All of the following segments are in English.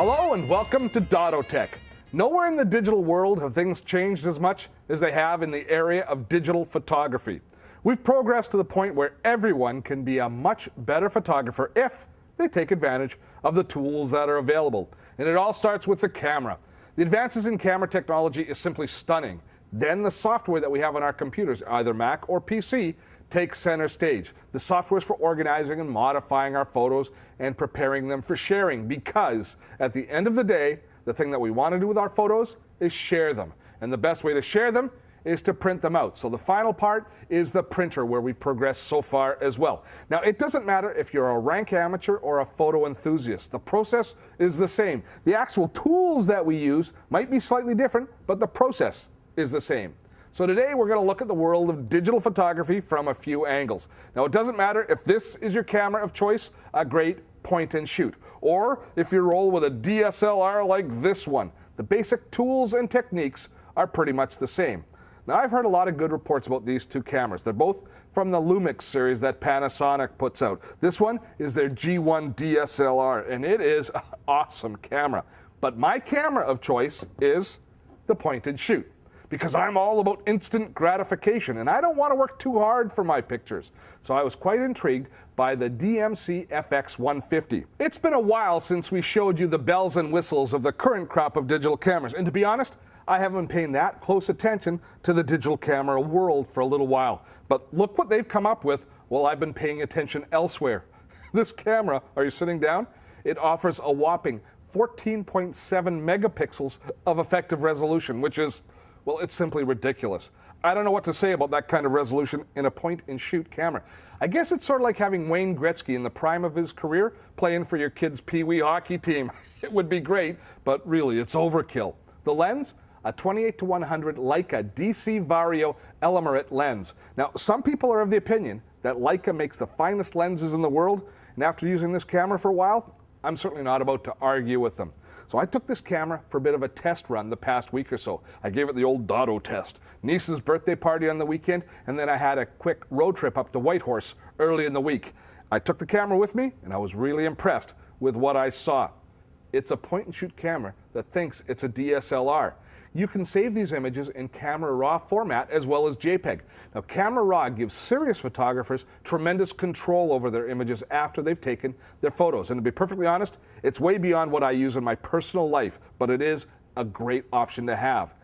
Hello and welcome to Dotto Tech. Nowhere in the digital world have things changed as much as they have in the area of digital photography. We've progressed to the point where everyone can be a much better photographer if they take advantage of the tools that are available. And it all starts with the camera. The advances in camera technology is simply stunning. Then the software that we have on our computers, either Mac or PC, takes center stage. The software is for organizing and modifying our photos and preparing them for sharing, because at the end of the day, the thing that we want to do with our photos is share them. And the best way to share them is to print them out. So the final part is the printer, where we've progressed so far as well. Now, it doesn't matter if you're a rank amateur or a photo enthusiast. The process is the same. The actual tools that we use might be slightly different, but the process is the same. So today we're going to look at the world of digital photography from a few angles. Now, it doesn't matter if this is your camera of choice, a great point and shoot, or if you roll with a DSLR like this one. The basic tools and techniques are pretty much the same. Now, I've heard a lot of good reports about these two cameras. They're both from the Lumix series that Panasonic puts out. This one is their G1 DSLR, and it is an awesome camera. But my camera of choice is the point and shoot, because I'm all about instant gratification and I don't want to work too hard for my pictures. So I was quite intrigued by the DMC FX150. It's been a while since we showed you the bells and whistles of the current crop of digital cameras, and to be honest, I haven't been paying that close attention to the digital camera world for a little while. But look what they've come up with while I've been paying attention elsewhere. This camera, are you sitting down? It offers a whopping 14.7 megapixels of effective resolution, which is, well, it's simply ridiculous. I don't know what to say about that kind of resolution in a point-and-shoot camera. I guess it's sort of like having Wayne Gretzky in the prime of his career playing for your kid's pee-wee hockey team. It would be great, but really, it's overkill. The lens? A 28-100 Leica DC Vario Element lens. Now, some people are of the opinion that Leica makes the finest lenses in the world, and after using this camera for a while, I'm certainly not about to argue with them. So I took this camera for a bit of a test run the past week or so. I gave it the old Dotto test. Niece's birthday party on the weekend, and then I had a quick road trip up to Whitehorse early in the week. I took the camera with me, and I was really impressed with what I saw. It's a point-and-shoot camera that thinks it's a DSLR. You can save these images in Camera Raw format as well as JPEG. Now, Camera Raw gives serious photographers tremendous control over their images after they've taken their photos. And to be perfectly honest, it's way beyond what I use in my personal life, but it is a great option to have.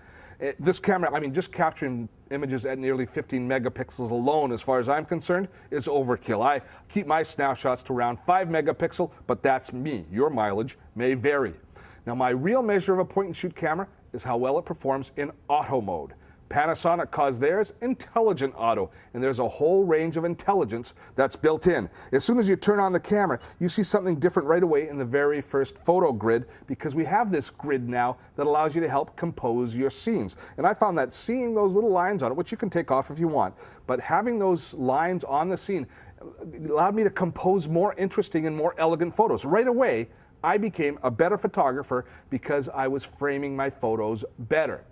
This camera, I mean, just capturing images at nearly 15 megapixels alone, as far as I'm concerned, is overkill. I keep my snapshots to around 5 megapixel, but that's me. Your mileage may vary. Now, my real measure of a point-and-shoot camera is how well it performs in auto mode. Panasonic calls theirs intelligent auto, and there's a whole range of intelligence that's built in. As soon as you turn on the camera, you see something different right away in the very first photo grid, because we have this grid now that allows you to help compose your scenes. And I found that seeing those little lines on it, which you can take off if you want, but having those lines on the scene allowed me to compose more interesting and more elegant photos. Right away, I became a better photographer because I was framing my photos better.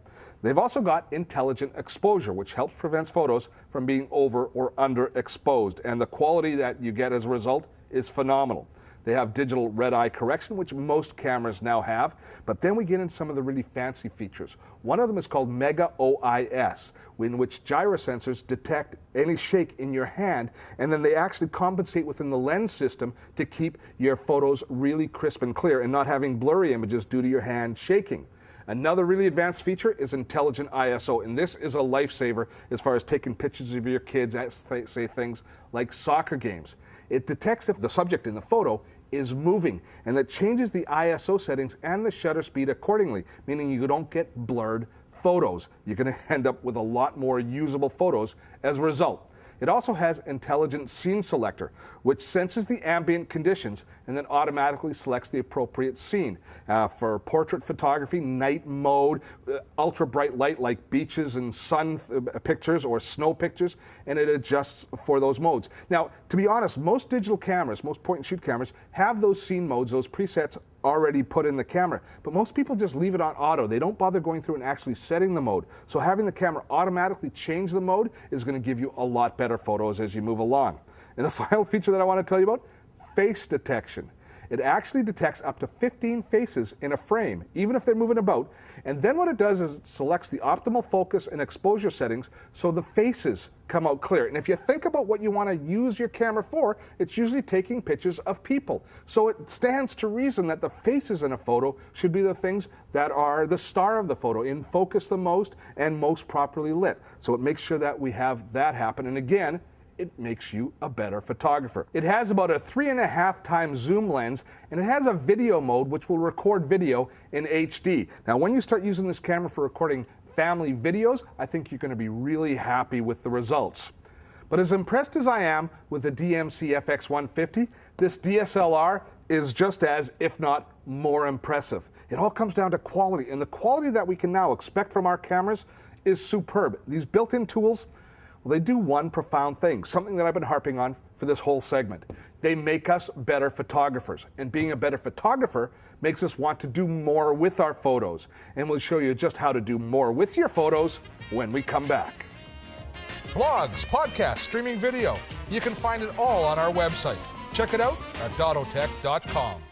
They've also got intelligent exposure, which helps prevent photos from being over or underexposed, and the quality that you get as a result is phenomenal. They have digital red-eye correction, which most cameras now have, but then we get into some of the really fancy features. One of them is called Mega OIS, in which gyrosensors detect any shake in your hand, and then they actually compensate within the lens system to keep your photos really crisp and clear and not having blurry images due to your hand shaking. Another really advanced feature is intelligent ISO, and this is a lifesaver as far as taking pictures of your kids at, say, things like soccer games. It detects if the subject in the photo is moving, and that changes the ISO settings and the shutter speed accordingly, meaning you don't get blurred photos. You're going to end up with a lot more usable photos as a result. It also has intelligent scene selector, which senses the ambient conditions and then automatically selects the appropriate scene. For portrait photography, night mode, ultra bright light like beaches and sun pictures or snow pictures, and it adjusts for those modes. Now, to be honest, most digital cameras, most point-and-shoot cameras, have those scene modes, those presets already put in the camera, but most people just leave it on auto. They don't bother going through and actually setting the mode. So having the camera automatically change the mode is going to give you a lot better photos as you move along. And the final feature that I want to tell you about, face detection. It actually detects up to 15 faces in a frame, even if they're moving about. And then what it does is it selects the optimal focus and exposure settings so the faces come out clear. And if you think about what you want to use your camera for, it's usually taking pictures of people. So it stands to reason that the faces in a photo should be the things that are the star of the photo, in focus the most and most properly lit. So it makes sure that we have that happen. And again, it makes you a better photographer. It has about a 3.5 times zoom lens, and it has a video mode which will record video in HD. Now, when you start using this camera for recording family videos, I think you're going to be really happy with the results. But as impressed as I am with the DMC FX150, this DSLR is just as, if not more impressive. It all comes down to quality, and the quality that we can now expect from our cameras is superb. These built-in tools, well, they do one profound thing, something that I've been harping on for this whole segment. They make us better photographers, and being a better photographer makes us want to do more with our photos. And we'll show you just how to do more with your photos when we come back. Blogs, podcasts, streaming video, you can find it all on our website. Check it out at dottotech.com.